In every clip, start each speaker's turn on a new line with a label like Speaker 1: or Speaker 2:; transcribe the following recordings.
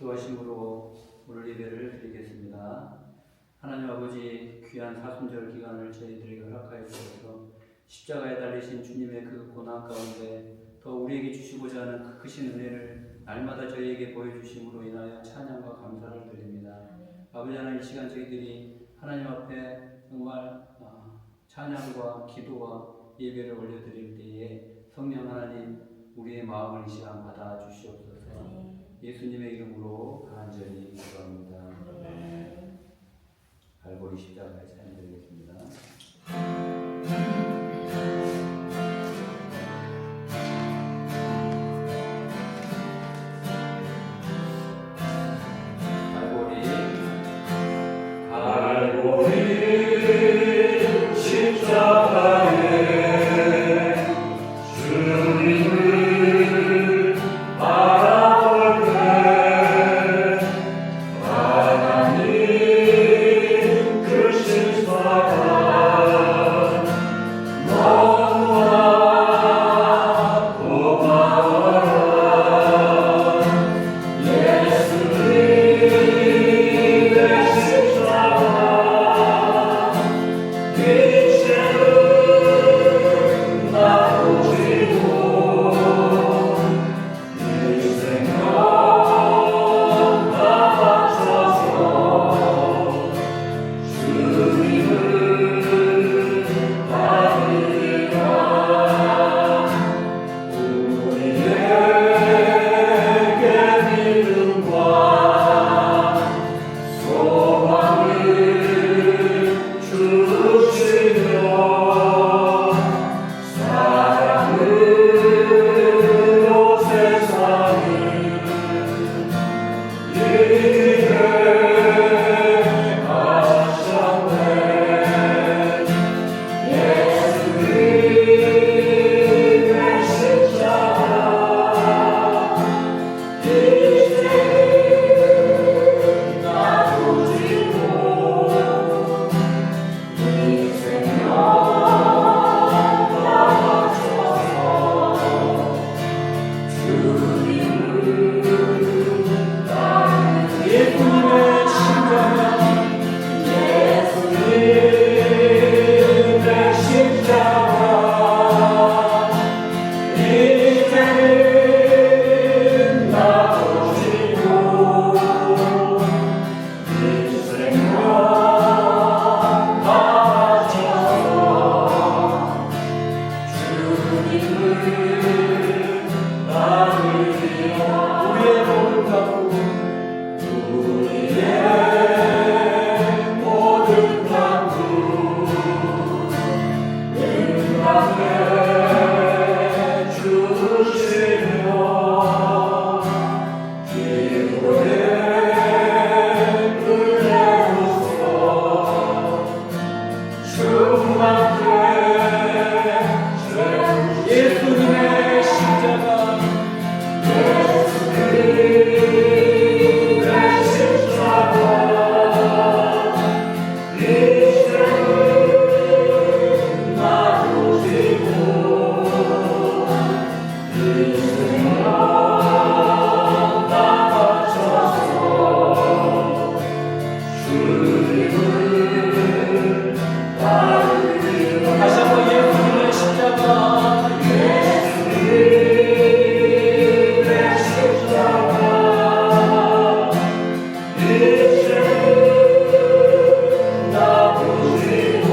Speaker 1: 기도하심으로 오늘 예배를 드리겠습니다. 하나님 아버지, 귀한 사순절 기간을 저희들에게 허락하여 주셔서 십자가에 달리신 주님의 그 고난 가운데 더 우리에게 주시고자 하는 그 크신 은혜를 날마다 저희에게 보여주심으로 인하여 찬양과 감사를 드립니다. 아버지 하나님, 이 시간 저희들이 하나님 앞에 정말 찬양과 기도와 예배를 올려드릴 때에 성령 하나님, 우리의 마음을 이 시간 받아주시옵소서. 예수님의 이름으로 간절히 기도합니다. 갈보리 십자가에 찬양드리겠습니다.
Speaker 2: 갈보리 십자가에 주님을 바라볼 때 하나님 그 십자가 너무나 고마워라. 예수님의 십자가 이제는 나오지고 이 생명 다 바쳐서 주님을 따르리라. 우리에게 믿음과 소망을 주시며 사랑으로 세상을 이기게 하셨네. 예수님의 십자가 이제 나누지고 이 생명 다 바쳐서 주님을 따르리. 예수님의 십자가 예수님의 십자가 이제는 나오시고 이 생명 다 바쳐서 주님을 따르리라. 우리의 모든 강구 우리의 모든 강구 응답해 주시며 기도의 은혜로서 충만케 예수님의 십자가 예수님의 십자가 이제는 나누시고 이 생명 다 바쳐서 주님을 따르리라. 다시 한번 예수님의 십자가 예수님의 십자가 이제는 나누시고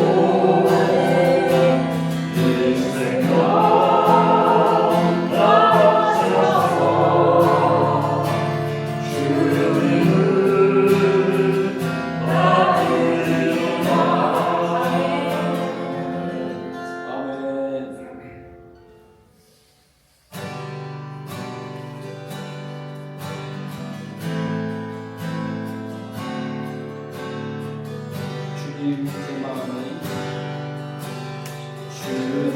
Speaker 2: 이 생명 다 바쳐서 주님을 따르리라.
Speaker 1: 아멘. 주님 제 마음이
Speaker 2: 주님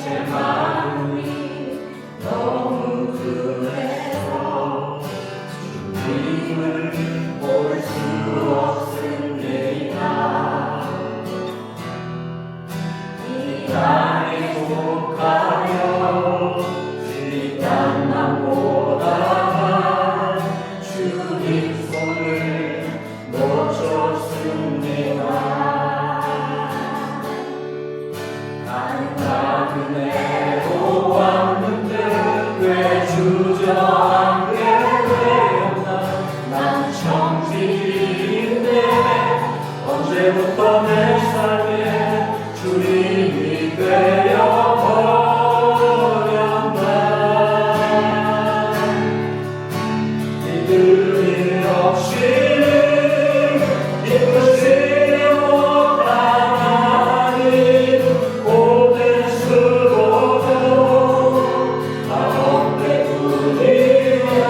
Speaker 2: 제 마음이 너무 그래서 주님을 볼 수 없습니다. 이 땅에 속하여 이 땅만 보다가 보았는데 왜 주저앉게 되었나. 난 청지기인데 언제부터 내 삶에 주님이 되어버렸나. 믿음이 없이는 이끄지 못하나니 오늘 수고도 다 헛되뿐이라.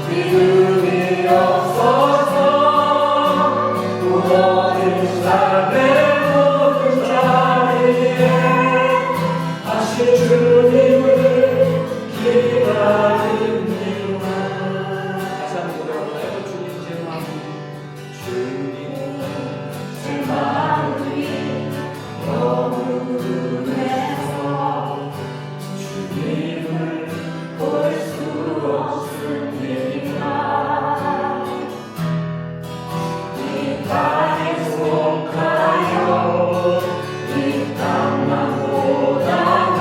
Speaker 2: 믿음이 없어서 무너진 삶의 모든 자리에 다시 주님을 기다립니다. 다시 한번 노래할까요? 주님 제 마음, 주님
Speaker 3: 제 마음이 너무 은혜서
Speaker 2: 주님을
Speaker 3: 볼 수 없습니다. 이 땅에 속하여 이 땅만 보다가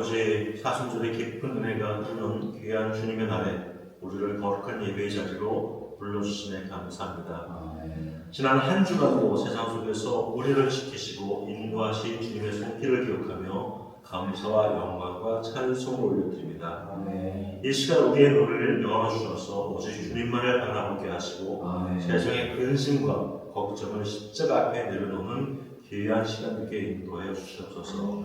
Speaker 4: 아버지, 사순절의 깊은 은혜가 흐르는 귀한 주님의 날에 우리를 거룩한 예배의 자리로 불러주심에 감사합니다. 지난 한 주간도 세상 속에서 우리를 지키시고 인도하신 주님의 손길을 기억하며 감사와 영광과 찬송을 올려드립니다. 이 시간 우리의 눈을 열어주셔서 오직 주님만을 바라보게 하시고 세상의 근심과 걱정을 십자가 앞에 내려놓는 귀한 시간 되게 인도하여 주시옵소서.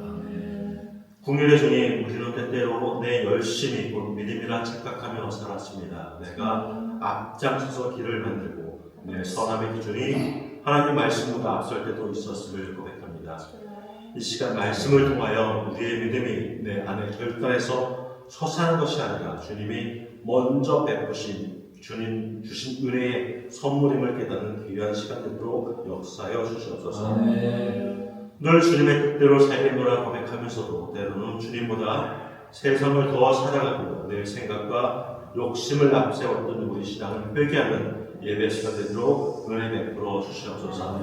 Speaker 4: 국민의 주님, 우리는 때때로 내 열심이 곧 믿음이라 착각하며 살았습니다. 내가 앞장서서 길을 만들고 내 선함의 기준이 하나님 말씀보다 앞설 때도 있었음을 고백합니다. 이 시간 말씀을 통하여 우리의 믿음이 내 안에 결단해서 솟아나는 것이 아니라 주님이 먼저 베푸신 주님 주신 은혜의 선물임을 깨닫는 귀한 시간 되도록 역사하여 주시옵소서. 늘 주님의 뜻대로 살겠노라 고백하면서도 때로는 주님보다 세상을 더 사랑하고 내 생각과 욕심을 앞세웠던 우리 신앙을 회개하는 예배 시간 되도록 은혜 베풀어 주시옵소서.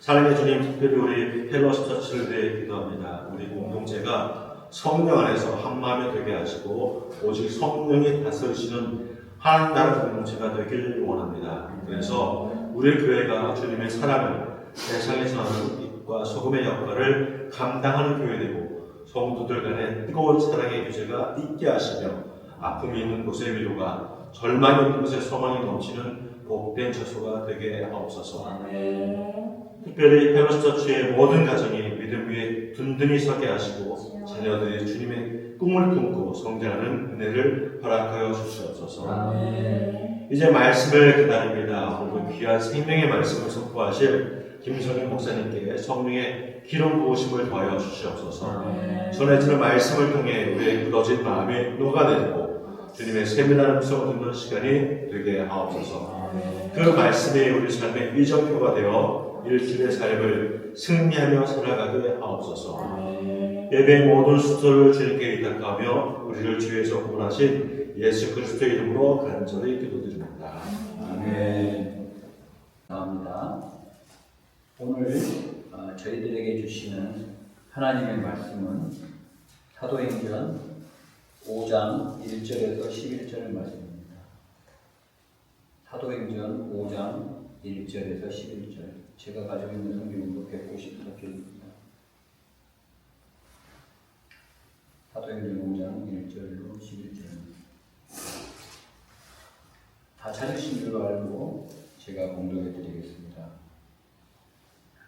Speaker 4: 사랑의 주님, 특별히 우리 펠로시 처치를 위해 기도합니다. 우리 공동체가 성령 안에서 한마음이 되게 하시고 오직 성령이 다스리시는 하나님 나라 공동체가 되길 원합니다. 그래서 우리 교회가 주님의 사랑을 세상에서 하는 빛과 소금의 역할을 감당하는 교회되고 성도들 간에 뜨거운 사랑의 교제가 있게 하시며 아픔이 있는 곳에 위로가, 절망이 있는 곳에 소망이 넘치는 복된 처소가 되게 하옵소서. 특별히 펠로시 처치의 모든 가정이 믿음 위에 든든히 서게 하시고 자녀들이 주님의 꿈을 품고 성장하는 은혜를 허락하여 주시옵소서. 이제 말씀을 기다립니다. 오늘 귀한 생명의 말씀을 선포하실 김성현 목사님께 성령의 기름 부으심을 더하여 주시옵소서. 전해지는 말씀을 통해 우리의 굳어진 마음이 녹아내리고 주님의 세밀한 음성을 듣는 시간이 되게 하옵소서. 그 말씀이 우리 삶의 이정표가 되어 일주일의 삶을 승리하며 살아가게 하옵소서. 예배의 모든 수소를 주님께 의탁하며 우리를 주에서 구원하신 예수 그리스도의 이름으로 간절히 기도드립니다.
Speaker 1: 아멘. 감사합니다. 오늘 저희들에게 주시는 하나님의 말씀은 사도행전 5장 1절에서 11절 말씀입니다. 사도행전 5장 1절에서 11절. 제가 가지고 있는 성경으로 194쪽입니다. 사도행전 5장 1절로 11절입니다. 다 찾으신 줄 알고 제가 공독해 드리겠습니다.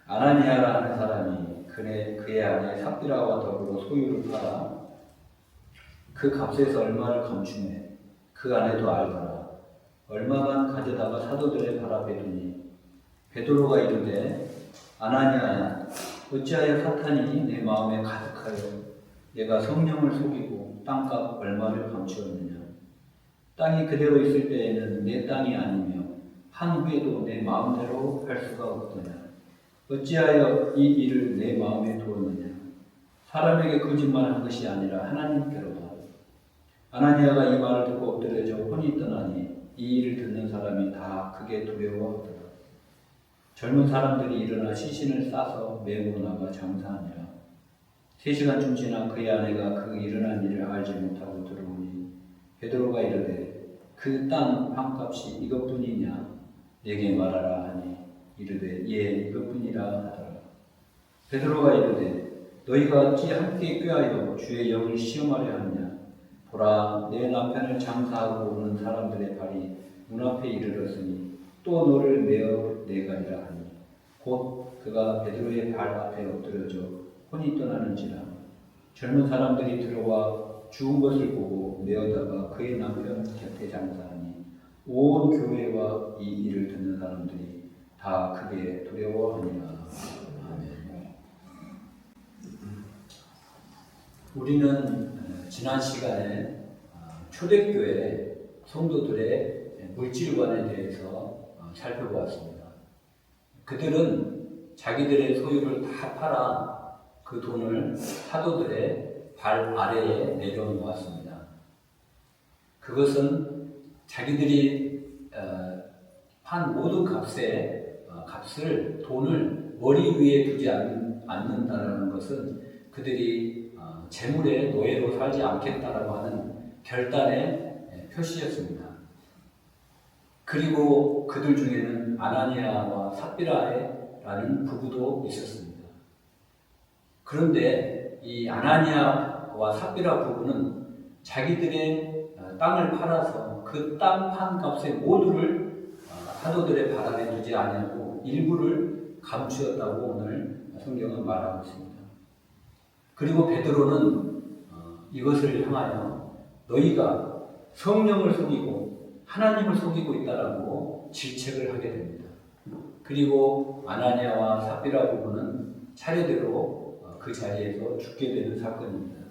Speaker 1: 아나니아라는 사람이 그의 아내 삽비라와 더불어 소유를 팔아 그 값에서 얼마를 감추매 그 아내도 알더라. 얼마만 가져다가 사도들의 발 앞에 두니 베드로가 이르되 아나니아야, 어찌하여 사탄이 내 마음에 가득하여 내가 성령을 속이고 땅값 얼마를 감추었느냐. 땅이 그대로 있을 때에는 내 땅이 아니며 한 후에도 내 마음대로 할 수가 없더냐. 어찌하여 이 일을 내 마음에 두었느냐. 사람에게 거짓말한 것이 아니라 하나님께로다. 아나니아가 이 말을 듣고 엎드려져 혼이 떠나니 이 일을 듣는 사람이 다 크게 두려워하더라. 젊은 사람들이 일어나 시신을 싸서 메고 나가 장사하니라. 3시간쯤 지나 그의 아내가 그 일어난 일을 알지 못하고 들어오니 베드로가 이르되 그 땅 판값이 이것뿐이냐 내게 말하라 하니 이르되 예 이것뿐이라 하더라. 베드로가 이르되 너희가 어찌 함께 꾀하여 주의 영을 시험하려 하느냐. 보라, 내 남편을 장사하고 오는 사람들의 발이 문 앞에 이르렀으니 또 너를 메어 내가리라 하니 곧 그가 베드로의 발 앞에 엎드려져 혼이 떠나는지라. 젊은 사람들이 들어와 죽은 것을 보고 메어다가 그의 남편 곁에 장사하니 온 교회와 이 일을 듣는 사람들이 다 크게 두려워하니라. 아멘. 우리는 지난 시간에 초대교회 성도들의 물질관에 대해서 살펴보았습니다. 그들은 자기들의 소유를 다 팔아 그 돈을 사도들의 발 아래에 내려놓았습니다. 그것은 자기들이 판 모든 돈을 머리 위에 두지 않는다는 것은 그들이 재물의 노예로 살지 않겠다라고 하는 결단의 표시였습니다. 그리고 그들 중에는 아나니아와 삽비라라는 부부도 있었습니다. 그런데 이 아나니아와 삽비라 부부는 자기들의 땅을 팔아서 그 땅 판 값의 모두를 사도들의 발 안에 두지 아니하고 일부를 감추었다고 오늘 성경은 말하고 있습니다. 그리고 베드로는 이것을 향하여 너희가 성령을 속이고 하나님을 속이고 있다라고 질책을 하게 됩니다. 그리고 아나니아와 삽비라 부부는 차례대로 그 자리에서 죽게 되는 사건입니다.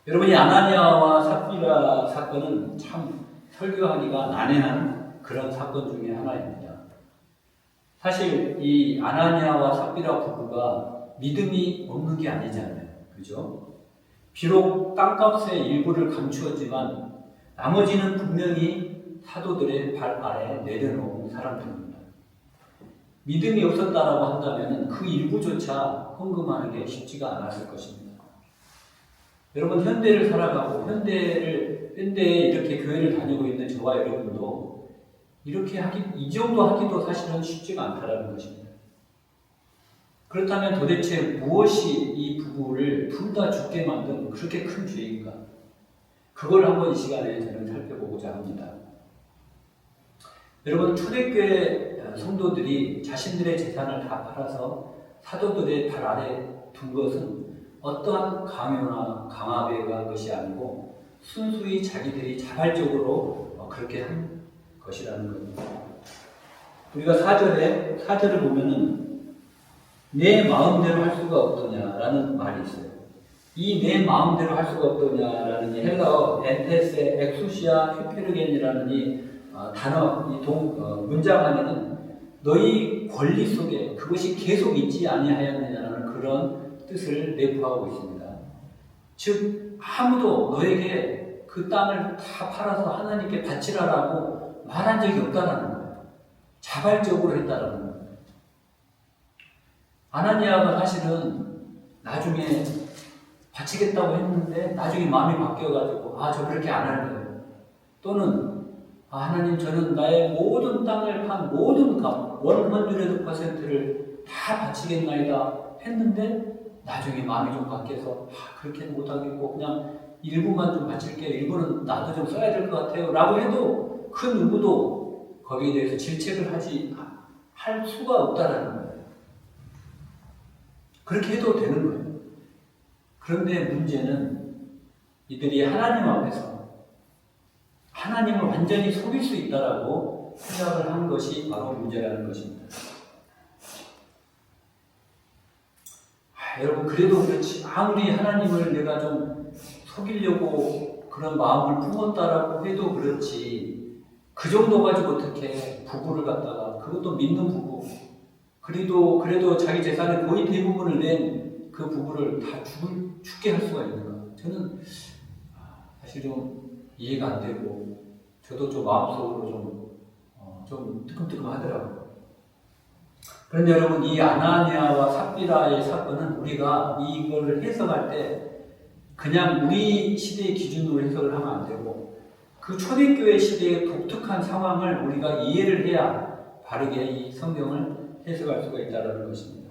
Speaker 1: 여러분, 이 아나니아와 삽비라 사건은 참 설교하기가 난해한 그런 사건 중에 하나입니다. 사실 이 아나니아와 삽비라 부부가 믿음이 없는 게 아니잖아요. 그죠? 비록 땅값의 일부를 감추었지만 나머지는 분명히 사도들의 발 아래 내려놓은 사람들입니다. 믿음이 없었다라고 한다면 그 일부조차 헌금하는 게 쉽지가 않았을 것입니다. 여러분, 현대를 살아가고 현대에 이렇게 교회를 다니고 있는 저와 여러분도 이렇게 이 정도 하기도 사실은 쉽지가 않다라는 것입니다. 그렇다면 도대체 무엇이 이 부부를 둘 다 죽게 만든 그렇게 큰 죄인가? 그걸 한번 이 시간에 저는 살펴보고자 합니다. 여러분, 초대교회 성도들이 자신들의 재산을 다 팔아서 사도들의 발 아래 둔 것은 어떠한 강요나 강압에 간 것이 아니고 순수히 자기들이 자발적으로 그렇게 한 것이라는 겁니다. 우리가 4절을 보면은 내 마음대로 할 수가 없더냐라는 말이 있어요. 이 내 마음대로 할 수가 없더냐라는 이 헬라어 엔테세 엑수시아 히페르겐이라는 이 단어, 문장 안에는 너희 권리 속에 그것이 계속 있지 아니하였느냐라는 그런 뜻을 내포하고 있습니다. 즉 아무도 너에게 그 땅을 다 팔아서 하나님께 바치라라고 말한 적이 없다라는 거예요. 자발적으로 했다라는 거예요. 아나니아가 사실은 나중에 바치겠다고 했는데 나중에 마음이 바뀌어가지고 저 그렇게 안 할 거예요. 또는 하나님, 저는 나의 모든 땅을 판 모든 값 100%를 다 바치겠나이다 했는데 나중에 마음이 좀 바뀌어서 그렇게는 못하겠고 그냥 일부만 좀 바칠게요. 일부는 나도 좀 써야 될 것 같아요 라고 해도 그 누구도 거기에 대해서 질책을 할 수가 없다라는 거예요. 그렇게 해도 되는 거예요. 그런데 문제는 이들이 하나님 앞에서 하나님을 완전히 속일 수 있다라고 생각을 한 것이 바로 문제라는 것입니다. 여러분, 그래도 그렇지 아무리 하나님을 내가 좀 속이려고 그런 마음을 품었다라고 해도 그렇지 그 정도 가지고 어떻게 부부를 갖다가 그것도 믿는 부부 그래도 자기 재산의 거의 대부분을 낸 그 부부를 다 죽게 할 수가 있는가? 저는 사실 좀 이해가 안 되고 저도 좀 마음속으로 좀 뜨끔뜨끔하더라고요. 그런데 여러분, 이 아나니아와 삽비라의 사건은 우리가 이걸 해석할 때 그냥 우리 시대의 기준으로 해석을 하면 안 되고 그 초대교회 시대의 독특한 상황을 우리가 이해를 해야 바르게 이 성경을 해석할 수가 있다는 것입니다.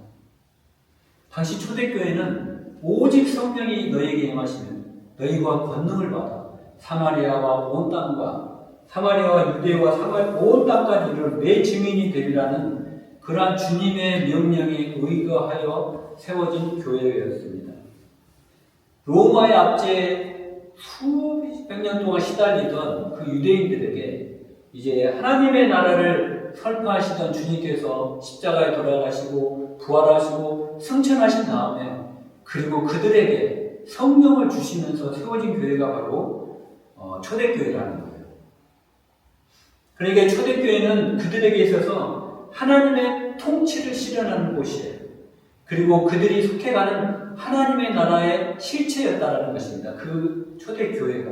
Speaker 1: 당시 초대교회는 오직 성령이 너에게 임하시면 너희가 권능을 받아 사마리아와 온 땅과 사마리아와 유대와 온 땅까지 이르러 내 증인이 되리라는 그러한 주님의 명령에 의거하여 세워진 교회였습니다. 로마의 압제에 수백 년 동안 시달리던 그 유대인들에게 이제 하나님의 나라를 설파하시던 주님께서 십자가에 돌아가시고 부활하시고 승천하신 다음에 그리고 그들에게 성령을 주시면서 세워진 교회가 바로 초대교회라는 거예요. 그러니까 초대교회는 그들에게 있어서 하나님의 통치를 실현하는 곳이에요. 그리고 그들이 속해가는 하나님의 나라의 실체였다라는 것입니다. 그 초대교회가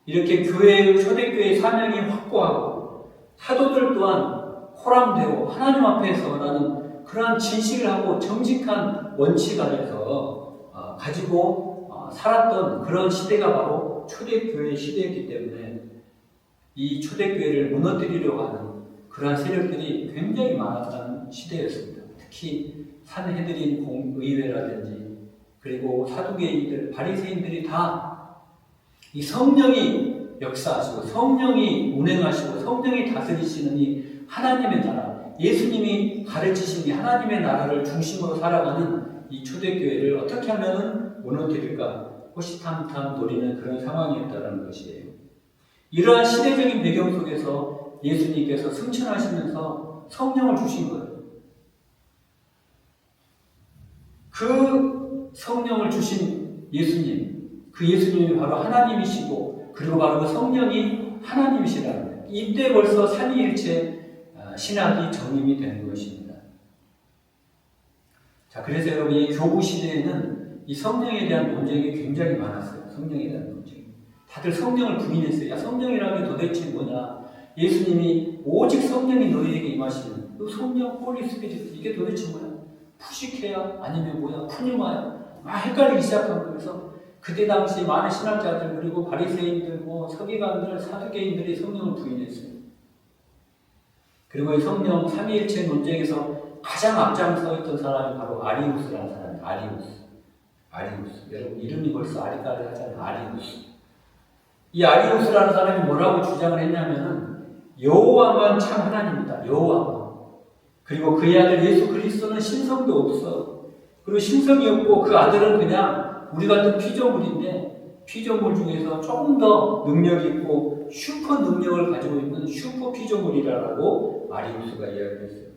Speaker 1: 이렇게 초대교회의 사명이 확고하고 사도들 또한 호람되고 하나님 앞에서 나는 그러한 진실을 하고 정직한 원칙 안에서 가지고 살았던 그런 시대가 바로 초대교회 시대였기 때문에 이 초대교회를 무너뜨리려고 하는 그러한 세력들이 굉장히 많았다는 시대였습니다. 특히 산헤드린 공의회라든지 그리고 사두개인들, 바리새인들이 다 이 성령이 역사하시고 성령이 운행하시고 성령이 다스리시는 이 하나님의 나라, 예수님이 가르치신 이 하나님의 나라를 중심으로 살아가는 이 초대교회를 어떻게 하면 무너뜨릴까 호시탐탐 노리는 그런 상황이었다는 것이에요. 이러한 시대적인 배경 속에서 예수님께서 승천하시면서 성령을 주신 거예요. 그 성령을 주신 예수님, 그 예수님이 바로 하나님이시고 그리고 바로 그 성령이 하나님이시라는 거예요. 이때 벌써 삼위일체 신학이 정립이 되는 것입니다. 자, 그래서 여러분 이 교부 시대에는 이 성령에 대한 논쟁이 굉장히 많았어요. 성령에 대한 논쟁. 다들 성령을 부인했어요. 야, 성령이라는 게 도대체 뭐냐? 예수님이 오직 성령이 너희에게 임하시는 그 성령, 홀리 스피릿, 이게 도대체 뭐야? 푸시케야? 아니면 뭐야? 푸뉴마야? 막 헷갈리기 시작한 거여서 그때 당시 많은 신학자들 그리고 바리새인들, 서기관들, 사두개인들이 성령을 부인했어요. 그리고 이 성령 삼위일체 논쟁에서 가장 앞장서 있던 사람이 바로 아리우스라는 사람이에요. 아리우스. 여러분 이름이 벌써 아리까리 하잖아요. 아리우스. 이 아리우스라는 사람이 뭐라고 주장을 했냐면은 여호와만 참 하나님이다. 여호와만. 그리고 그의 아들 예수 그리스도는 신성도 없어. 그리고 신성이 없고 그 아들은 그냥 우리 같은 피조물인데 피조물 중에서 조금 더 능력이 있고 슈퍼 능력을 가지고 있는 슈퍼 피조물이라고 아리우스가 이야기했어요.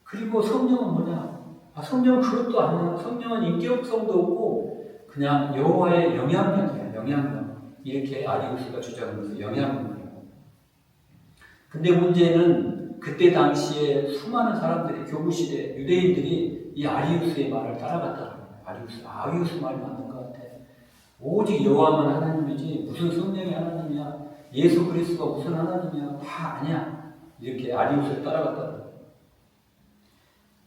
Speaker 1: 그리고 성령은 뭐냐? 성령은 그것도 아니야. 성령은 인격성도 없고 그냥 여호와의 영향력이야. 영향력. 이렇게 아리우스가 주장하면서 영향력이에요. 근데 문제는 그때 당시에 수많은 사람들이 교부시대 유대인들이 이 아리우스의 말을 따라갔다. 아리우스 말이 맞는 것 같아. 오직 여호와만 하나님이지 무슨 성령이 하나님이야? 예수 그리스도가 무슨 하나님이야? 다 아니야. 이렇게 아리우스를 따라갔다.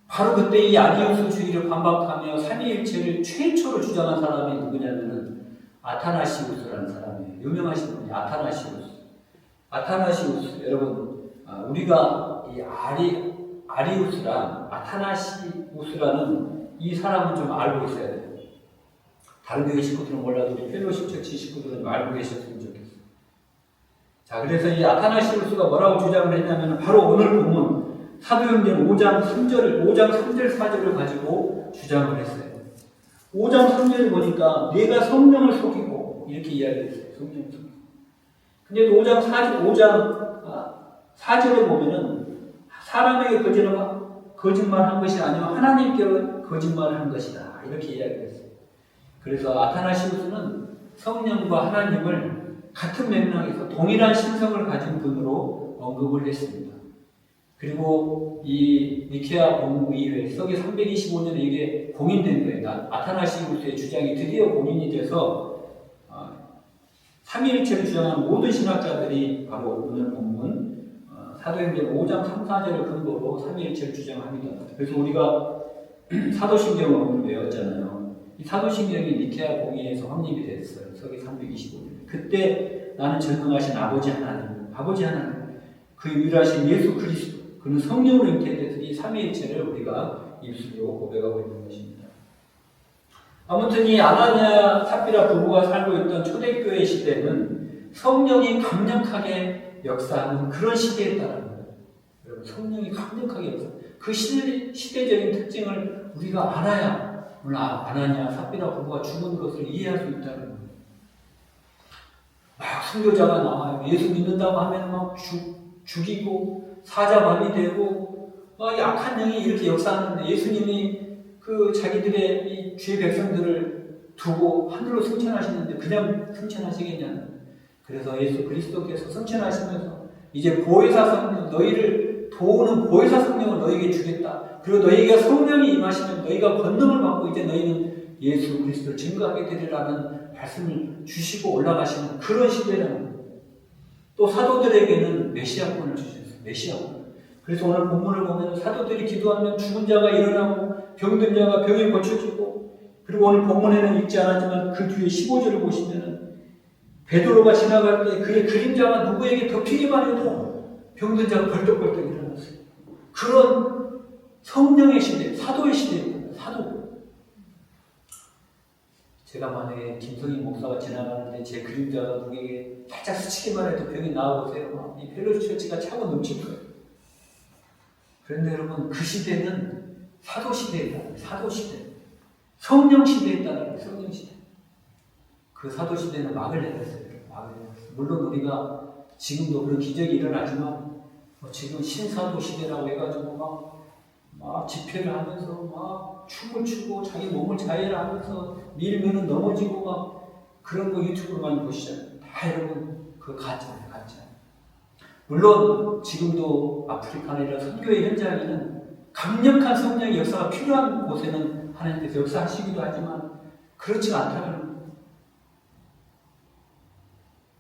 Speaker 1: 바로 그때 이 아리우스주의를 반박하며 삼위일체를 최초로 주장한 사람이 누구냐면은 아타나시우스라는 사람이에요. 유명하신 분이 아타나시우스. 여러분 우리가 이 아리우스랑 아타나시우스라는 이 사람은 좀 알고 있어야 돼요. 다른 교회 식구들은 몰라도 우리 펠로십 처치 식구들은 알고 계셨으면 좋겠어요. 자, 그래서 이 아타나시우스가 뭐라고 주장을 했냐면 바로 오늘 본문 사도행전 5장 3절 4절을 가지고 주장을 했어요. 5장 3절을 보니까 내가 성령을 속이고 이렇게 이야기했어요. 성령을 속이고. 근데 5장 4절에 보면은 사람에게 거짓말한 것이 아니라 하나님께 거짓말을 한 것이다. 이렇게 이야기했어요. 그래서 아타나시우스는 성령과 하나님을 같은 맥락에서 동일한 신성을 가진 분으로 언급을 했습니다. 그리고 이 니케아 공의회 서기 325년에 이게 공인된 거예요. 아타나시우스의 주장이 드디어 공인이 돼서 삼위일체를 주장하는 모든 신학자들이 바로 오늘 본문 사도행전 5장 3, 4절을 근거로 삼위일체를 주장합니다. 그래서 우리가 사도신경을 오늘 배웠잖아요. 이 사도신경이 니케아 공의회에서 확립이 됐어요. 서기 325년. 그때 나는 전능하신 아버지 하나님, 그 유일하신 예수 그리스도, 그는 성령으로 잉태돼서 이 삼위일체를 우리가 입술로 고백하고 있는 것입니다. 아무튼 이 아나니아 삽비라 부부가 살고 있던 초대교회 시대는 성령이 강력하게 역사하는 그런 시대였다는 거예요. 여러분, 성령이 강력하게 역사. 그 시대적인 특징을 우리가 알아야 오늘 아나니아 삽비라 부부가 죽은 것을 이해할 수 있다는 거예요. 막 선교자가 나와요. 예수 믿는다고 하면 막 죽이고 사자밥이 되고 막 악한 영이 이렇게 역사하는데 예수님이 그 자기들의 이 주의 백성들을 두고 하늘로 승천하시는데 그냥 승천하시겠냐? 그래서 예수 그리스도께서 승천하시면서 이제 보혜사 성령, 너희를 도우는 보혜사 성령을 너희에게 주겠다. 그리고 너희가 성령이 임하시면 너희가 권능을 받고 이제 너희는 예수 그리스도를 증거하게 되리라는 말씀을 주시고 올라가시는 그런 시대라는 거예요. 또 사도들에게는 메시아권을 주셨어요. 메시아권. 그래서 오늘 본문을 보면 사도들이 기도하면 죽은 자가 일어나고 병든 자가 병이 고쳐지고 그리고 오늘 본문에는 읽지 않았지만 그 뒤에 15절을 보시면은 베드로가 지나갈 때 그의 그림자가 누구에게 덮이기만 해도 병든 자가 벌떡벌떡 일어났어요. 그런 성령의 시대, 사도의 시대입니다. 사도. 제가 만약에 김성희 목사가 지나가는데 제 그림자가 누구에게 살짝 스치기만 해도 병이 나아보세요. 이 펠로시처치가 차고 넘칠 거예요. 그런데 여러분, 그 시대는 사도 시대이다. 사도 시대. 성령 시대에 따라 성령 시대. 그 사도 시대는 막을 내렸어요. 막을 내렸어요. 물론 우리가 지금도 그런 기적이 일어나지만 지금 신사도 시대라고 해가지고 막 집회를 하면서 막 춤을 추고 자기 몸을 자해하면서 밀면은 넘어지고 막 그런 거 유튜브로 많이 보시잖아요. 다 여러분 그 가짜예요, 가짜. 물론 지금도 아프리카나 이런 선교의 현장에는 강력한 성령의 역사가 필요한 곳에는 하나님께서 역사하시기도 하지만 그렇지가 않다는 거예요.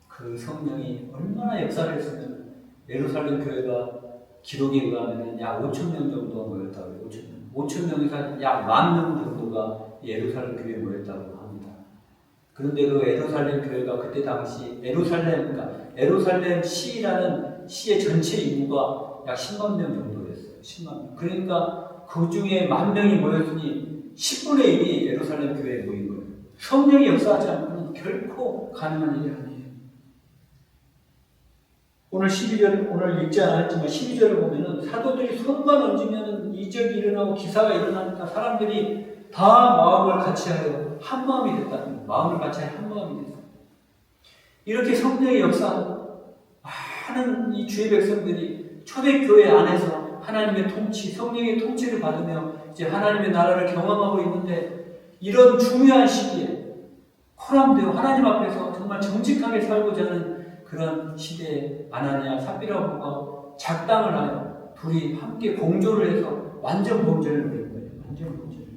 Speaker 1: 그 성령이 얼마나 역사를 했으면 예루살렘 교회가 기록에 의하면 약 5천 명 정도가 모였다고 해요. 5천 명. 5천 명에서 약 10,000명 정도가 예루살렘 교회에 모였다고 합니다. 그런데 그 예루살렘 교회가 그때 당시 예루살렘 시라는 시의 전체 인구가 약 10만 명 정도였어요. 10만 명. 그러니까 그 중에 10,000명이 모였으니 10분의 1이 예루살렘 교회에 모인 거예요. 성령이 역사하지 않고는 결코 가능한 일이 아니에요. 오늘 12절, 오늘 읽지 않았지만 12절을 보면은 사도들이 손만 얹으면 이적이 일어나고 기사가 일어나니까 사람들이 다 마음을 같이하여 한 마음이 됐다는 거예요. 마음을 같이하여 한 마음이 됐어요. 이렇게 성령의 역사하고 많은 이 주의 백성들이 초대교회 안에서 하나님의 통치, 성령의 통치를 받으며 이제 하나님의 나라를 경험하고 있는데 이런 중요한 시기에 코람되어 하나님 앞에서 정말 정직하게 살고자 하는 그런 시대에 아나니아 삽비라 부부가 작당을 하여 둘이 함께 공조를 해서 완전 범죄를 벌인 거예요. 완전 범죄를.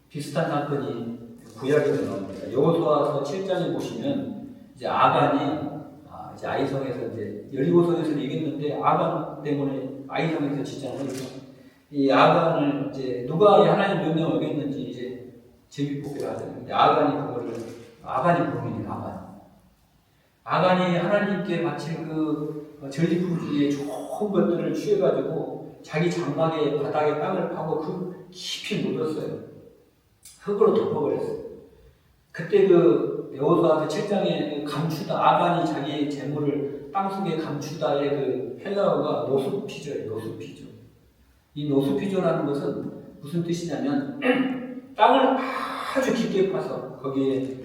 Speaker 1: 비슷한 사건이 구약에서 나옵니다. 여호수아서 7장에 보시면 이제 아간이 이제 아이성에서 이제 여리고성에서 이겼는데 아간 때문에 아이성에서 지장을 해서 이 아간을 이제 누가 하나님 명령을 어겼는지 이제 제비뽑기를 하잖아요. 아간이 범인이에요. 아간이 하나님께 바친 그 전리품 중에 좋은 것들을 취해가지고 자기 장막에 바닥에 땅을 파고 그 깊이 묻었어요. 흙으로 덮어버렸어요. 그때 그 여호수아서 7장에 감추다, 아간이 자기 재물을 땅속에 감추다의 그 헬라어가 노수피조예요. 노수피조. 이 노수피조라는 것은 무슨 뜻이냐면 땅을 아주 깊게 파서 거기에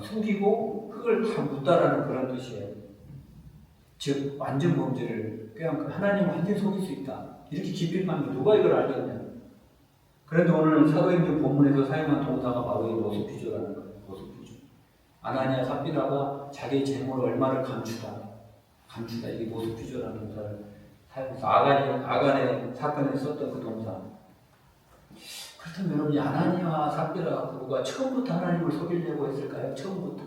Speaker 1: 숨기고 흙을 다 묻다라는 그런 뜻이에요. 즉 완전 범죄를 꾀한 하나님 완전 속일 수 있다. 이렇게 깊이 파면 누가 이걸 알겠냐. 그런데 오늘 사도행전 본문에서 사용한 동사가 바로 이 노수피조라는 거예요. 노수피조. 아나니아 삽비라가 자기의 재물을 얼마를 감추다 이게 노수피조라는 동사를 사용해서 아간의 사건에 썼던 그 동사. 그렇다면 여러분, 아나니아와 삽비라 부부가 처음부터 하나님을 속이려고 했을까요? 처음부터.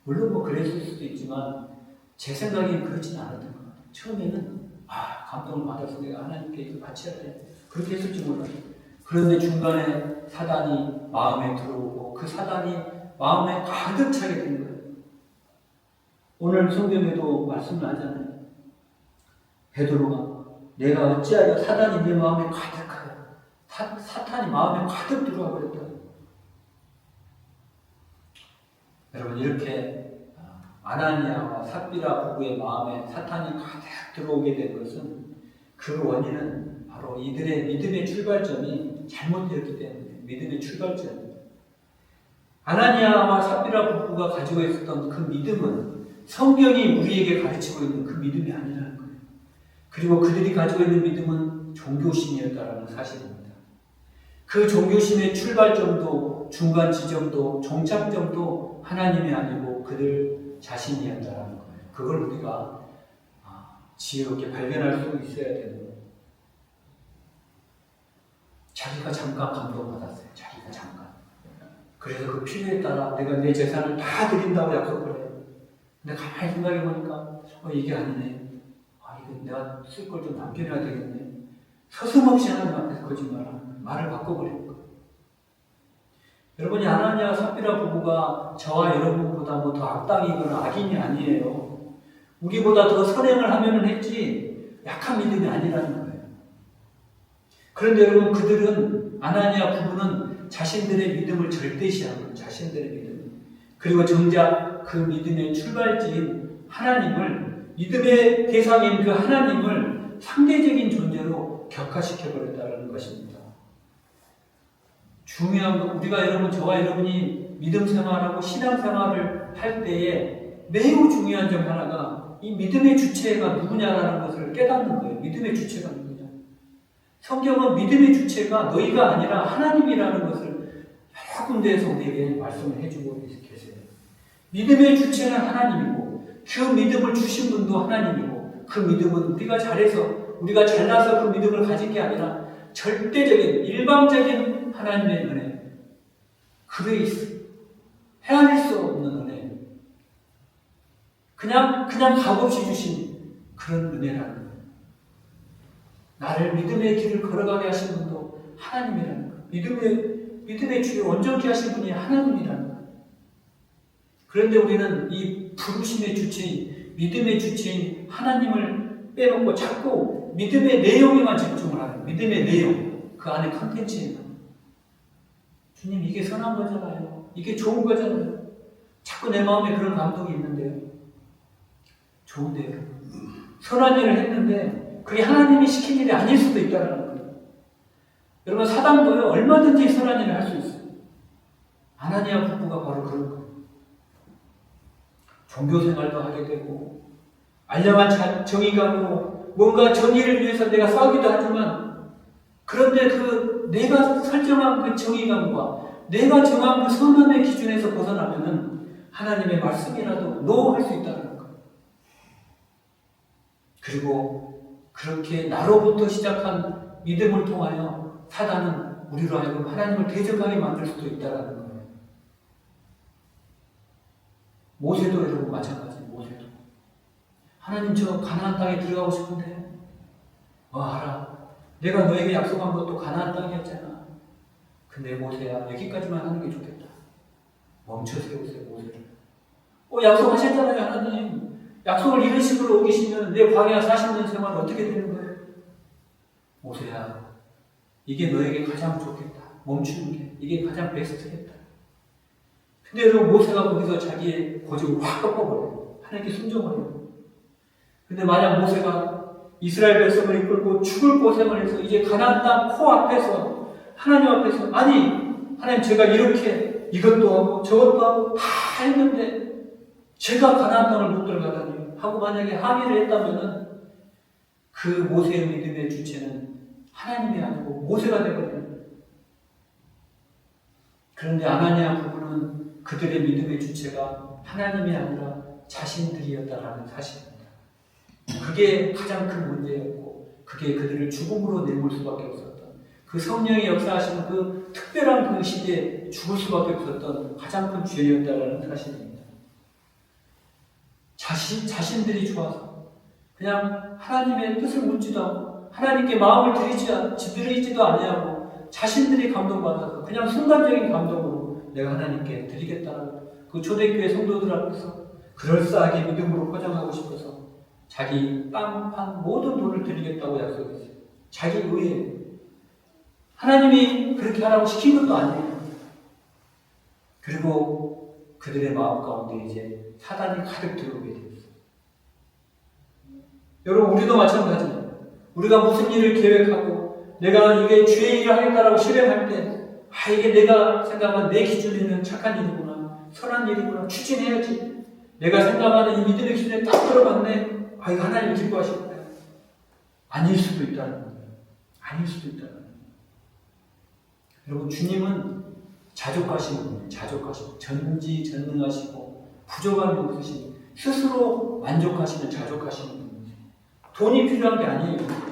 Speaker 1: 물론 뭐 그랬을 수도 있지만 제 생각에는 그렇지는 않았던 것 같아요. 처음에는 감동을 받아서 내가 하나님께 이거 바쳐야 돼. 그렇게 했을지 몰라요. 그런데 중간에 사단이 마음에 들어오고 그 사단이 마음에 가득 차게 된 거예요. 오늘 성경에도 말씀을 하잖아요. 베드로가 내가 어찌하여 사단이 내 마음에 가득하여 사탄이 마음에 가득 들어와 버렸다. 여러분, 이렇게 아나니아와 삽비라 부부의 마음에 사탄이 가득 들어오게 된 것은 그 원인은 바로 이들의 믿음의 출발점이 잘못되었기 때문에 믿음의 출발점입니다. 아나니아와 삽비라 부부가 가지고 있었던 그 믿음은 성경이 우리에게 가르치고 있는 그 믿음이 아니라는 거예요. 그리고 그들이 가지고 있는 믿음은 종교심이었다라는 사실입니다. 그 종교심의 출발점도 중간 지점도 종착점도 하나님이 아니고 그들 자신이었다라는 거예요. 그걸 우리가 지혜롭게 발견할 수 있어야 되는 거예요. 자기가 잠깐 감동받았어요. 자기가 잠깐. 그래서 그 필요에 따라 내가 내 재산을 다 드린다고 약속을 해요. 근데 가만히 생각해 보니까 이게 아니네. 이거 내가 쓸 걸 좀 남겨놔야 되겠네. 서슴없이 하나님 앞에서 거짓말을 말을 바꿔버린 거예요. 여러분이 아나니아와 삽비라 부부가 저와 여러분보다 뭐 더 악당이거나 악인이 아니에요. 우리보다 더 선행을 하면은 했지 약한 믿음이 아니라는 거예요. 그런데 여러분 그들은 아나니아 부부는 자신들의 믿음을 절대시한 거예요. 자신들의 믿음. 그리고 정작 그 믿음의 출발지인 하나님을 믿음의 대상인 그 하나님을 상대적인 존재로 격화시켜 버렸다는 것입니다. 중요한 건 우리가 여러분 저와 여러분이 믿음 생활하고 신앙 생활을 할 때에 매우 중요한 점 하나가 이 믿음의 주체가 누구냐라는 것을 깨닫는 거예요. 믿음의 주체가 누구냐. 성경은 믿음의 주체가 너희가 아니라 하나님이라는 것을 여러 군데에서 우리에게 말씀을 해주고 계세요. 믿음의 주체는 하나님이고 그 믿음을 주신 분도 하나님이고 그 믿음은 우리가 잘해서 우리가 잘나서 그 믿음을 가진 게 아니라 절대적인 일방적인 하나님의 은혜, 그레이스, 헤아릴 수 없는 은혜, 그냥 값없이 주신 그런 은혜라는 거예요. 나를 믿음의 길을 걸어가게 하신 분도 하나님이라는 거예요. 믿음의 주를 온전케 하신 분이 하나님이라는 거예요. 그런데 우리는 이 부르심의 주체인, 믿음의 주체인 하나님을 빼놓고 자꾸 믿음의 내용에만 집중을 하는 거예요. 믿음의 내용, 그 안에 컨텐츠에만. 주님 이게 선한 거잖아요. 이게 좋은 거잖아요. 자꾸 내 마음에 그런 감동이 있는데요. 좋은데요. 선한 일을 했는데 그게 하나님이 시킨 일이 아닐 수도 있다는 거예요. 여러분 사단도요 얼마든지 선한 일을 할 수 있어요. 아나니아 부부가 바로 그런 거예요. 종교생활도 하게 되고 알량한 정의감으로 뭔가 정의를 위해서 내가 싸우기도 하지만 그런데 그 내가 설정한 그 정의감과 내가 정한 그 선함의 기준에서 벗어나면은 하나님의 말씀이라도 노 할 수 있다는 거예요. 그리고 그렇게 나로부터 시작한 믿음을 통하여 사단은 우리로 하여금 하나님을 대적하게 만들 수도 있다는 거예요. 모세도 여러분 마찬가지예요. 모세도 하나님 저 가나안 땅에 들어가고 싶은데 알아. 내가 너에게 약속한 것도 가나안 땅이었잖아. 근데 모세야 여기까지만 하는 게 좋겠다. 멈춰 세우세요. 모세를. 약속하셨잖아요. 하나님. 약속을 이런 식으로 어기시면 내 광야 40년 생활 어떻게 되는 거예요? 모세야 이게 너에게 가장 좋겠다. 멈추는 게 이게 가장 베스트겠다. 근데 여러분 모세가 거기서 자기의 고집을 확 꺾어버려요. 하나님께 순종을 해요. 근데 만약 모세가 이스라엘 백성을 이끌고 죽을 고생을 해서 이제 가나안 땅 코앞에서 하나님 앞에서 하나님 제가 이렇게 이것도 하고 저것도 하고 다 했는데 제가 가나안 땅을 못 들어가다니 하고 만약에 항의를 했다면은 그 모세의 믿음의 주체는 하나님이 아니고 모세가 되거든요. 그런데 아나니아 부부는 그들의 믿음의 주체가 하나님이 아니라 자신들이었다라는 사실입니다. 그게 가장 큰 문제였고 그게 그들을 죽음으로 내몰 수밖에 없었던 그 성령의 역사하시는 그 특별한 그 시대에 죽을 수밖에 없었던 가장 큰 죄였다라는 사실입니다. 자신들이 좋아서 그냥 하나님의 뜻을 묻지도 않고 하나님께 마음을 드리지도 아니하고 자신들이 감동받아서 그냥 순간적인 감동으로 내가 하나님께 드리겠다라고 그 초대교회 성도들 앞에서 그럴싸하게 믿음으로 포장하고 싶어서 자기 땅, 판 모든 돈을 드리겠다고 약속했어요. 자기 의에 하나님이 그렇게 하라고 시킨 것도 아니에요. 그리고 그들의 마음 가운데 이제 사단이 가득 들어오게 되었어요. 여러분 우리도 마찬가지예요. 우리가 무슨 일을 계획하고 내가 이게 주의 일을 하겠다라고 실행할 때 이게 내가 생각한 내 기준에는 착한 일이구나 선한 일이구나 추진해야지 내가 생각하는 이 믿음의 기준에 딱 들어갔네 이거 하나님 기뻐하시구나 아닐 수도 있다는 거예요. 아닐 수도 있다는 거예요. 여러분 주님은 자족하시는 분이에요. 자족하시고 전지전능하시고 부족함이 없으신 스스로 만족하시는 자족하시는 분이에요. 돈이 필요한 게 아니에요.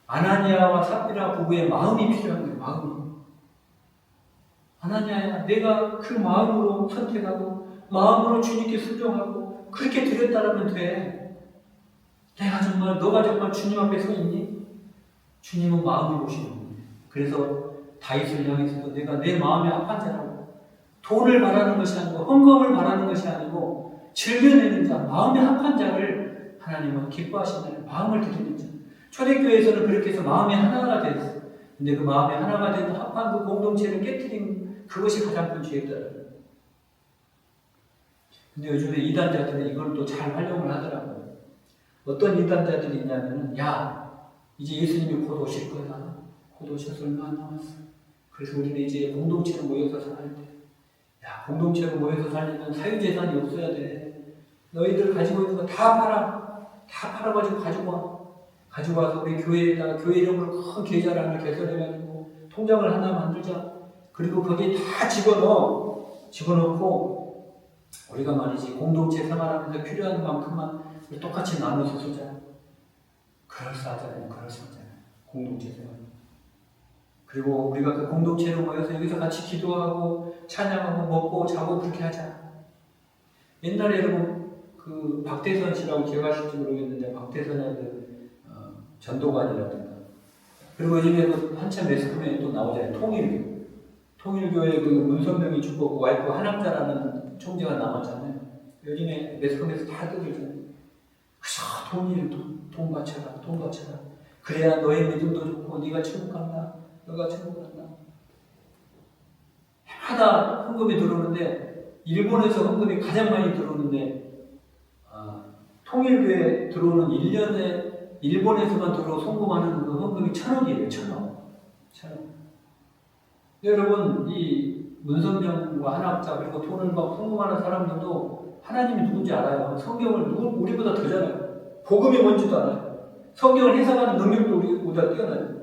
Speaker 1: 아나니아와 삽비라 부부의 마음이 필요한 거예요. 마음이. 아나니아야 내가 그 마음으로 선택하고 마음으로 주님께 순종하고 그렇게 드렸다라면 돼. 너가 정말 주님 앞에 서 있니? 주님은 마음이 보시는 거예요. 그래서 다윗을 향해서도 내가 내 마음의 합한 자라고, 돈을 바라는 것이 아니고 헌금을 바라는 것이 아니고 즐겨내는 자, 마음의 합한 자를 하나님은 기뻐하신다는, 마음을 드리는 자. 초대교회에서는 그렇게 해서 마음이 하나가 됐어요. 근데 그 마음이 하나가 된 합한 그 공동체를 깨뜨린 그것이 가장 큰 죄였더라고요. 근데 요즘에 이단자들은 이걸 또 잘 활용을 하더라고요. 어떤 이단자들이 있냐면은, 야, 이제 예수님이 곧 오실 거야. 곧 오셔서 얼마 안 남았어. 그래서 우리는 이제 공동체로 모여서 살아야 돼. 야, 공동체로 모여서 살려면 사유재산이 없어야 돼. 너희들 가지고 있는 거 다 팔아. 다 팔아가지고 가지고 와. 가지고 와서 우리 교회에다가 교회 이름으로 큰 계좌를 하나 개설해가지고 통장을 하나 만들자. 그리고 거기에 다 집어넣고 우리가 말이지 공동체 생활하면서 필요한 만큼만 똑같이 나눠서 쓰자. 그럴싸하잖아요. 공동체 생활. 그리고 우리가 그 공동체로 모여서 여기서 같이 기도하고 찬양하고 먹고 자고 그렇게 하자. 옛날에 여러분 그 박대선 씨라고 기억하실지 모르겠는데, 박대선의 그 전도관이라든가, 그리고 요즘에 그 한참 매스컴에 또 나오잖아요. 통일교회 그 문선명이 죽고 와이프 한남자라는 총재가 나왔잖아요. 요즘에 매스컴에서 다 뜨들잖아요. 돈 바쳐라. 그래야 너의 믿음도 좋고 네가 천국 간다. 너가 천국 간다. 해마다 헌금이 들어오는데, 일본에서 헌금이 가장 많이 들어오는데, 통일교회 들어오는 1년에 일본에서만 들어오 송금하는 그 헌금이 1,000원이에요. 1,000원. 여러분, 이 문선명과 한학자 그리고 돈을 막 송금하는 사람들도 하나님이 누군지 알아요. 성경을 우리보다 더 잘 알아요. 복음이 뭔지도 알아요. 성경을 해석하는 능력도 우리보다 뛰어나요.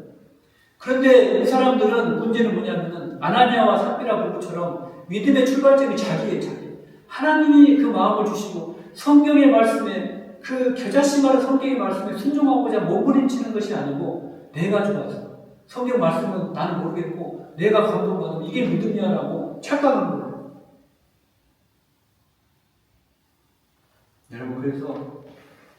Speaker 1: 그런데 이 사람들은 문제는 뭐냐면은 아나니아와 삽비라 부부처럼 믿음의 출발점이 자기예요. 하나님이 그 마음을 주시고 성경의 말씀에, 그 겨자씨마다 성경의 말씀에 순종하고자 몸부림치는 것이 아니고, 내가 좋아서 성경 말씀은 나는 모르겠고 내가 감동받으면 이게 믿음이야라고 착각하는 거예요. 여러분, 그래서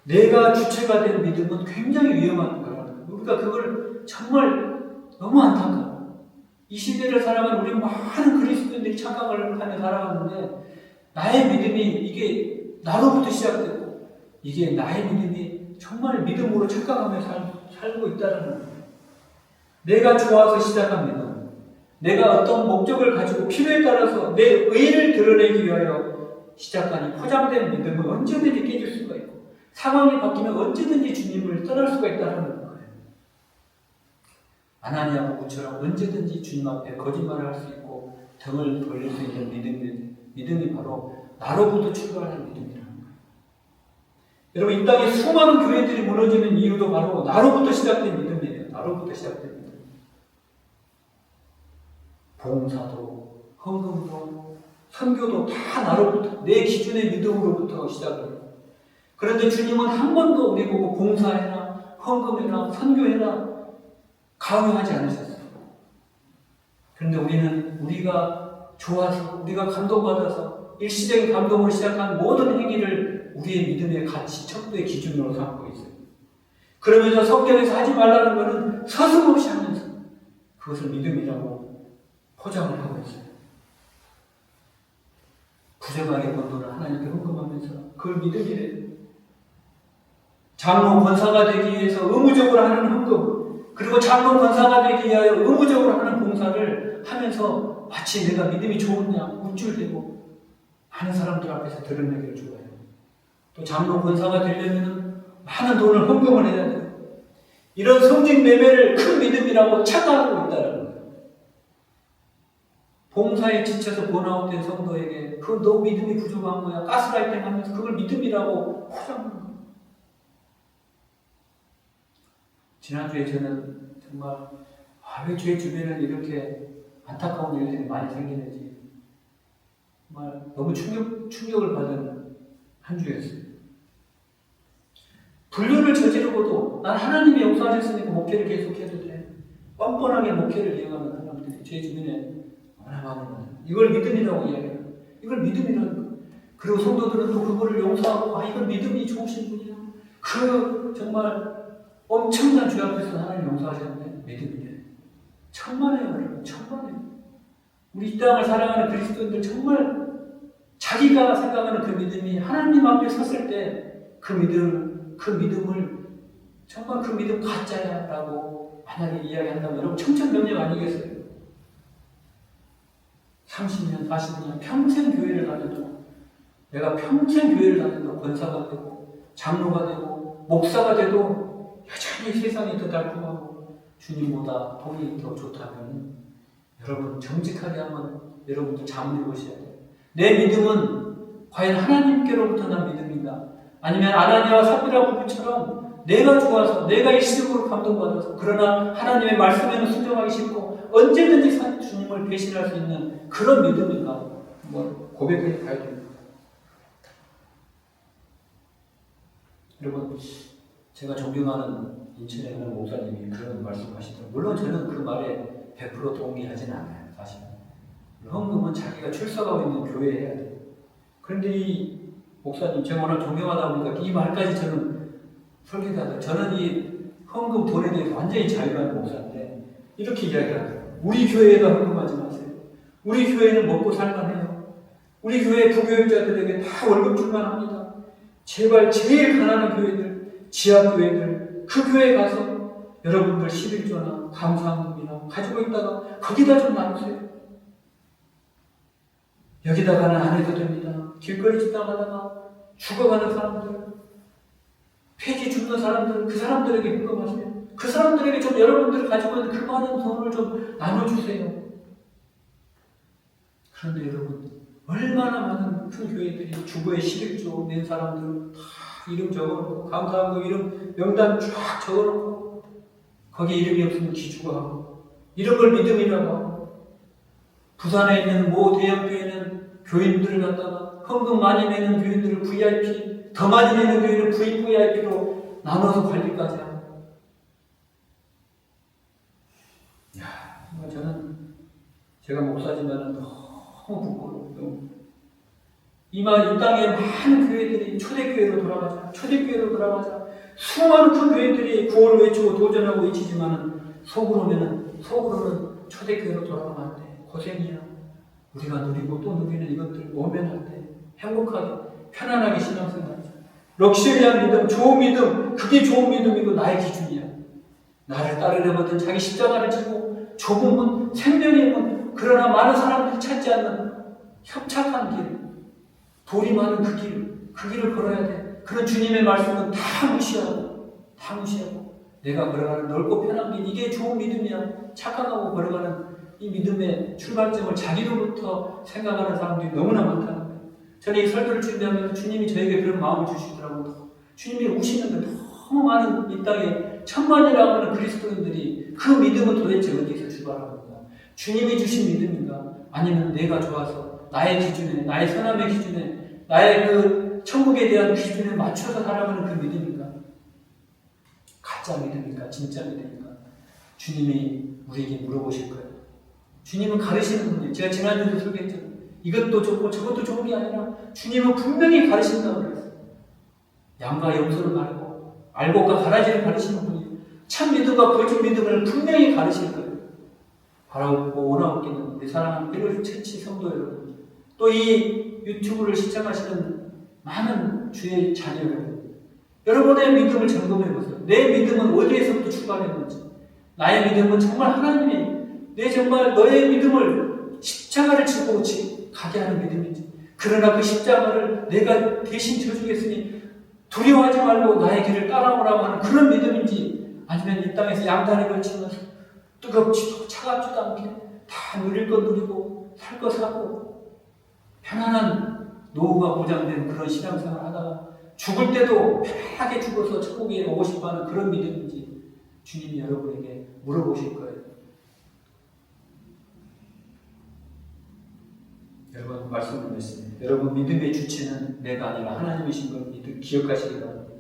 Speaker 1: 내가 주체가 된 믿음은 굉장히 위험한 거라는 거예요. 우리가 그걸 정말 너무 안타까워. 이 시대를 살아가는 우리 많은 그리스도인들이 착각을 하며 살아가는데, 나의 믿음이 이게 나로부터 시작되고, 이게 나의 믿음이 정말 믿음으로 착각하며 살고 있다는 거예요. 내가 좋아서 시작한 믿음, 내가 어떤 목적을 가지고 필요에 따라서 내 의를 드러내기 위하여 시작한 이 포장된 믿음은 언제든지 깨질 수가 있고, 상황이 바뀌면 언제든지 주님을 떠날 수가 있다는 거예요. 아나니아 부부처럼 언제든지 주님 앞에 거짓말을 할 수 있고 등을 돌릴 수 있는 믿음이 바로 나로부터 출발하는 믿음이라는 거예요. 여러분, 이 땅에 수많은 교회들이 무너지는 이유도 바로 나로부터 시작된 믿음이에요. 나로부터 시작된 믿음. 봉사도, 헌금도, 선교도 다 나로부터, 내 기준의 믿음으로부터 시작을 해요. 그런데 주님은 한 번도 우리 보고 봉사해라, 헌금해라, 선교해라 강요하지 않으셨어요. 그런데 우리가 좋아서, 우리가 감동받아서 일시적인 감동으로 시작한 모든 행위를 우리의 믿음의 가치, 척도의 기준으로 삼고 있어요. 그러면서 성경에서 하지 말라는 것은 서슴없이 하면서 그것을 믿음이라고 포장을 하고 있어요. 부정하게 번 돈을 하나님께 헌금하면서 그걸 믿음이래요. 장로 권사가 되기 위해서 의무적으로 하는 헌금, 그리고 장로 권사가 되기 위하여 의무적으로 하는 봉사를 하면서 마치 내가 믿음이 좋으냐 우쭐대고 하는 사람들 앞에서 드러내기를 좋아해요. 또 장로 권사가 되려면 많은 돈을 헌금을 해야 돼요. 이런 성직 매매를 큰 믿음이라고 착각하고 있다는 거예요. 봉사에 지쳐서 번아웃된 성도에게 그 너 믿음이 부족한 거야, 가스라이팅 하면서 그걸 믿음이라고 포장하는 거예요. 지난주에 저는 정말 왜 제 주변에 이렇게 안타까운 일들이 많이 생기는지 정말 너무 충격을 받은 한 주였어요. 불륜을 저지르고도 난 하나님이 용서하셨으니까 목회를 계속해도 돼. 뻔뻔하게 목회를 이어가는 사람들이 제 주변에 너무나 많은 거예요. 이걸 믿음이라고 이야기해요. 이걸 믿음이라는 거예요. 그리고 성도들은 또 그거를 용서하고 이건 믿음이 좋으신 분이야. 그 정말 엄청난 죄 앞에서 하나님 용서하셨는데 믿음이래. 천만에요, 여러분. 천만에요. 우리 이 땅을 사랑하는 그리스도인들 정말 자기가 생각하는 그 믿음이 하나님 앞에 섰을 때 그 믿음을 정말 그 믿음 가짜야라고 만약에 이야기한다면 여러분 청천벽력 아니겠어요? 30년, 40년 평생 교회를 다녀도 내가 평생 교회를 다녀도 권사가 되고 장로가 되고 목사가 돼도 여전히 세상이 더 달콤하고 주님보다 돈이 더 좋다면 여러분 정직하게 한번 여러분도 자문해 보셔야 돼요. 내 믿음은 과연 하나님께로부터 난 믿음인가? 아니면 아나니아와 삽비라 부부처럼 내가 좋아서 내가 일시적으로 감동받아서 그러나 하나님의 말씀에는 순종하기 싫고 언제든지 주님을 배신할 수 있는 그런 믿음인가? 고백해 봐야 됩니다. 여러분 제가 존경하는 인천에 있는 목사님이 그런 말씀하시더라고요. 물론 저는 그 말에 100% 동의하지는 않아요. 사실은 헌금은 자기가 출석하고 있는 교회에 해야 돼요. 그런데 이 목사님 제가 워낙 존경하다 보니까 이 말까지 저는 설계자들 저는 이 헌금 돈에 대해서 완전히 자유한 목사인데 이렇게 이야기하더라고요. 우리 교회에다 헌금하지 마세요. 우리 교회는 먹고 살만해요. 우리 교회 부교육자들에게 다 월급 줄만 합니다. 제발 제일 가난한 교회들, 지하교회들 그 교회에 가서 여러분들 11조나 감사헌금이나 가지고 있다가 거기다 좀 나누세요. 여기다가는 안 해도 됩니다. 길거리 지나가다가 죽어가는 사람들, 폐지 죽는 사람들, 그 사람들에게 헌금하세요. 그 사람들에게 좀 여러분들이 가지고 있는 그 많은 돈을 좀 나눠주세요. 그런데 여러분, 얼마나 많은 큰 교회들이 주보에 11조 낸 사람들 다 이름 적어놓고, 감사하고 이름 명단 쫙 적어놓고, 거기에 이름이 없으면 기죽어하고, 이런 걸 믿음이라고 하고, 부산에 있는 모 대형교회는 교인들을 갖다가 헌금 많이 내는 교인들을 VIP, 더 많이 내는 교인을 VVIP로 나눠서 관리까지 하고. 정말 저는 제가 목사지만 너무 부끄러워요. 이 땅에 많은 교회들이 초대교회로 돌아가자, 초대교회로 돌아가자. 수많은 큰 교회들이 구호를 외치고 도전하고 외치지만 속으로는 초대교회로 돌아가면 안 돼. 고생이야. 우리가 누리고 또 누리는 이것들 오면 안 돼. 행복하게, 편안하게 신앙생활하자. 럭셔리한 믿음, 좋은 믿음, 그게 좋은 믿음이고 나의 기준이야. 나를 따르려거든 자기 십자가를 지고 좁은 문, 생명의 문, 그러나 많은 사람들이 찾지 않는 협착한 길, 돌이 많은 그 길을 걸어야 돼. 그런 주님의 말씀은 다 무시하고 내가 걸어가는 넓고 편한 길, 이게 좋은 믿음이야. 착각하고 걸어가는 이 믿음의 출발점을 자기로부터 생각하는 사람들이 너무나 많다는 거예요. 저는 이 설교를 준비하면서 주님이 저에게 그런 마음을 주시더라고요. 주님이 우시는데 너무 많은 이 땅에 천만이라고 하는 그리스도인들이 그 믿음은 도대체 어디서 출발합니까? 주님이 주신 믿음인가? 아니면 내가 좋아서 나의 기준에, 나의 선함의 기준에, 나의 그 천국에 대한 기준에 맞춰서 살아가는 그 믿음인가? 가짜 믿음인가? 진짜 믿음인가? 주님이 우리에게 물어보실 거예요. 주님은 가르치는 분이에요. 제가 지난주에도 설교했죠. 이것도 좋고 저것도 좋은 게 아니라 주님은 분명히 가르친다고 그랬어요. 양과 염소를 가르고 알곡과 가라지를 가르치는 분이에요. 참 믿음과 거짓 믿음을 분명히 가르칠 거예요. 바라고 원하옵기는 내 사랑하는 필요를 채치 성도 여러분, 또 이 유튜브를 시청하시는 많은 주의 자녀 여러분의 믿음을 점검해 보세요. 내 믿음은 어디에서부터 출발했는지, 나의 믿음은 정말 하나님이 정말 너의 믿음을 십자가를 지고 가게 하는 믿음인지, 그러나 그 십자가를 내가 대신 져주겠으니 두려워하지 말고 나의 길을 따라오라고 하는 그런 믿음인지, 아니면 이 땅에서 양다리 걸치면서 뜨겁지도 차갑지도 않게 다 누릴 것 누리고 살 것 사고 편안한 노후가 보장된 그런 신앙생활을 하다가 죽을 때도 편하게 죽어서 천국에 오고 싶어하는 그런 믿음인지 주님이 여러분에게 물어보실 거예요. 여러분 말씀을 드렸습니다. 여러분 믿음의 주체는 내가 아니라 하나님이신 걸 기억하시기 바랍니다.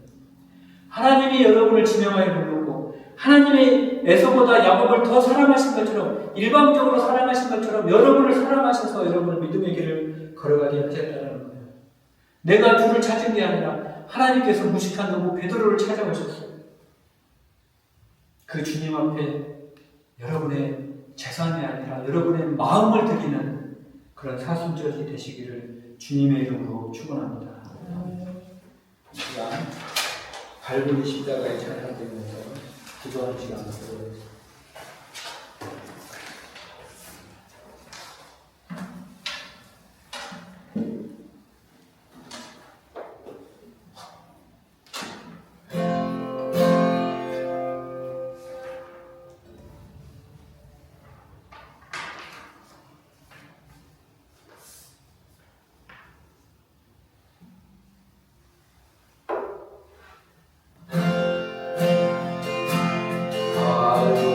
Speaker 1: 하나님이 여러분을 지명하여 불렀고 하나님이 에서보다 야곱을 더 사랑하신 것처럼, 일방적으로 사랑하신 것처럼 여러분을 사랑하셔서 여러분을 믿음의 길을 걸어가게 하셨다는 거예요. 내가 주를 찾은 게 아니라 하나님께서 무식한 노부 베드로를 찾아오셨어요. 그 주님 앞에 여러분의 재산이 아니라 여러분의 마음을 드리는 그런 사순절이 되시기를 주님의 이름으로 축원합니다. 시간 발굴이 십자가에 찬양되면서 기도하는 시간을 갖도록
Speaker 3: 아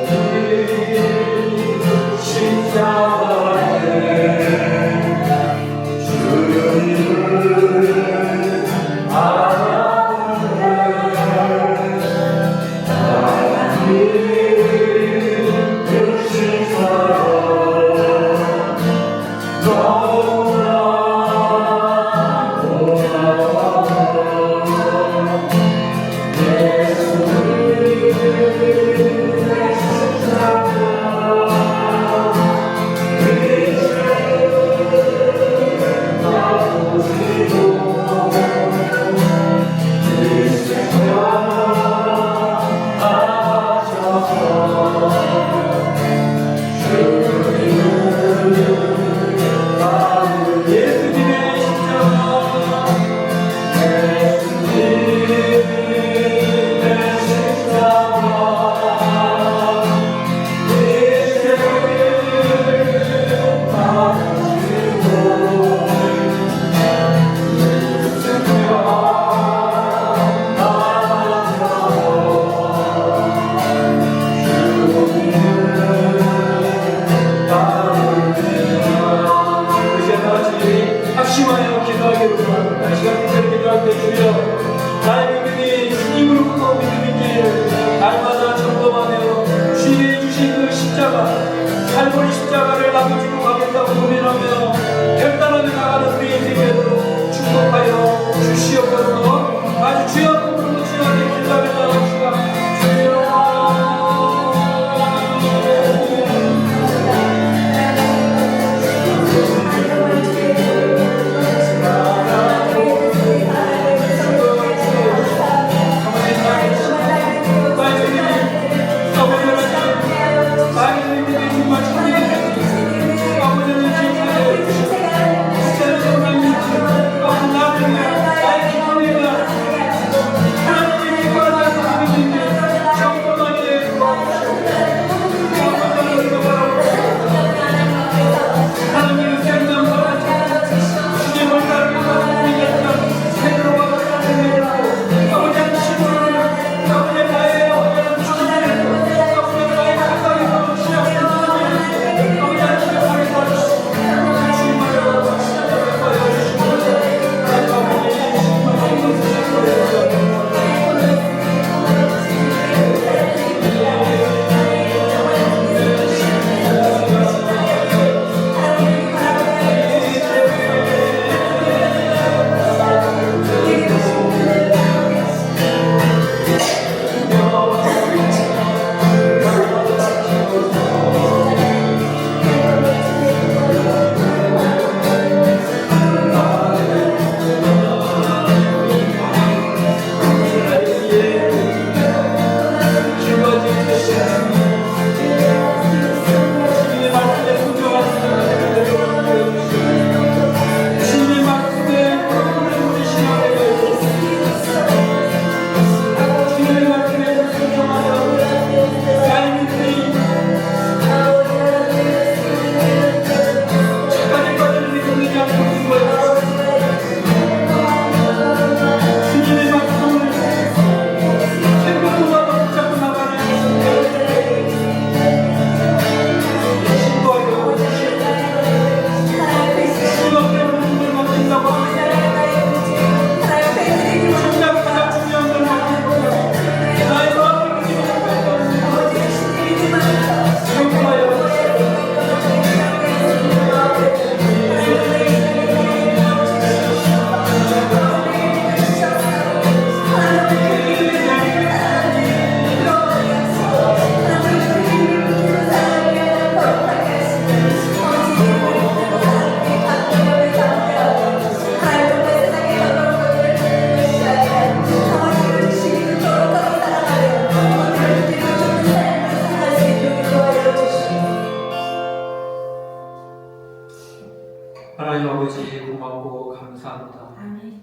Speaker 1: 고맙고 감사합니다.
Speaker 3: 아멘.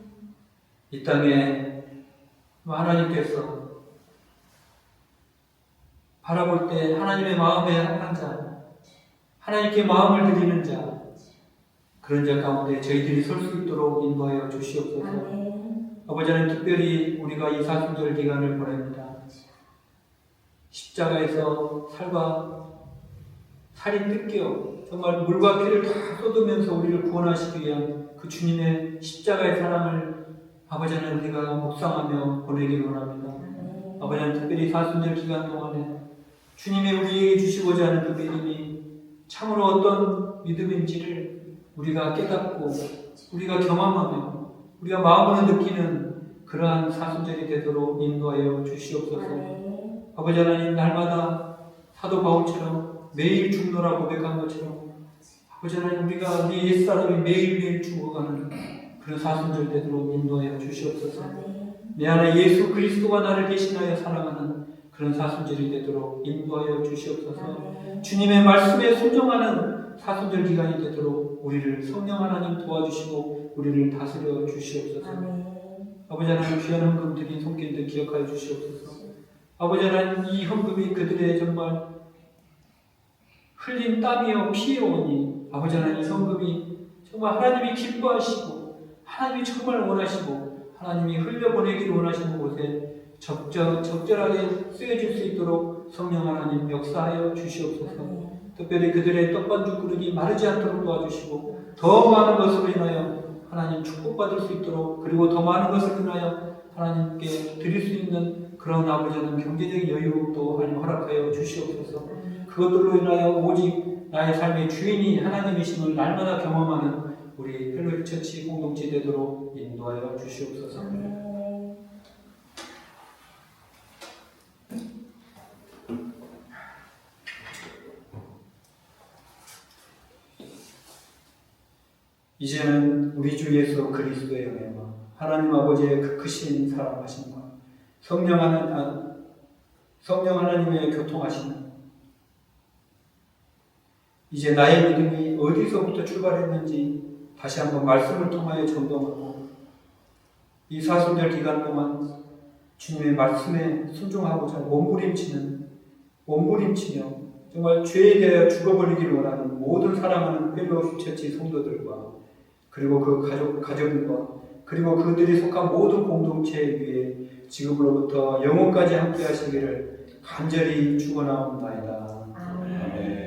Speaker 1: 이 땅에 하나님께서 바라볼 때 하나님의 마음에 합한 자, 하나님께 마음을 드리는 자, 그런 자 가운데 저희들이 설 수 있도록 인도하여 주시옵소서.
Speaker 3: 아멘.
Speaker 1: 아버지 하나님, 특별히 우리가 이 사순절 기간을 보냅니다. 십자가에서 살이 뜯겨 정말 물과 피를 다 쏟으면서 우리를 구원하시기 위한 그 주님의 십자가의 사랑을 아버지 하나님 우리가 묵상하며 보내기를 원합니다.
Speaker 3: 아멘.
Speaker 1: 아버지 하나님, 특별히 사순절 기간 동안에 주님이 우리에게 주시고자 하는 그 믿음이 참으로 어떤 믿음인지를 우리가 깨닫고 우리가 경험하며 우리가 마음으로 느끼는 그러한 사순절이 되도록 인도하여 주시옵소서.
Speaker 3: 아멘.
Speaker 1: 아버지 하나님, 날마다 사도 바울처럼 매일 죽노라 고백한 것처럼 아버지 하나님, 우리가 우리 옛사람이 매일매일 죽어가는 그런 사순절 되도록 인도하여 주시옵소서.
Speaker 3: 아멘.
Speaker 1: 내 안에 예수 그리스도가 나를 대신하여 사랑하는 그런 사순절이 되도록 인도하여 주시옵소서.
Speaker 3: 아멘.
Speaker 1: 주님의 말씀에 순종하는 사순절 기간이 되도록 우리를 성령 하나님 도와주시고 우리를 다스려 주시옵소서.
Speaker 3: 아멘.
Speaker 1: 아버지 하나님, 귀한 헌금 드린 손길들 기억하여 주시옵소서. 아버지 하나님, 이 헌금이 그들의 정말 흘린 땀이요 피해오니 아버지 하나님, 이 헌금이 정말 하나님이 기뻐하시고 하나님이 정말 원하시고 하나님이 흘려보내기를 원하시는 곳에 적절하게 쓰여질 수 있도록 성령 하나님 역사하여 주시옵소서.
Speaker 3: 아멘.
Speaker 1: 특별히 그들의 떡반죽 그릇이 마르지 않도록 도와주시고 더 많은 것으로 인하여 하나님 축복받을 수 있도록, 그리고 더 많은 것을 인하여 하나님께 드릴 수 있는 그런 아버지 하나님 경제적인 여유도 하나님 허락하여 주시옵소서. 그것들로 인하여 오직 나의 삶의 주인이 하나님이심을 날마다 경험하는 우리 펠로십 처치 공동체 되도록 인도하여 주시옵소서.
Speaker 3: 아멘.
Speaker 1: 이제는 우리 주 예수 그리스도의 은혜와 하나님 아버지의 그 크신 사랑하심과 성령 하나님의 교통하심은 이제 나의 믿음이 어디서부터 출발했는지 다시 한번 말씀을 통하여 점검하고 이 사순절 기간 동안 주님의 말씀에 순종하고자 몸부림치며 정말 죄에 대하여 죽어버리기를 원하는 모든 사랑하는 펠로십 처치 성도들과 그리고 그 가족과 그리고 그들이 속한 모든 공동체 위에 지금으로부터 영원까지 함께 하시기를 간절히 축원하옵나이다.
Speaker 3: 아멘.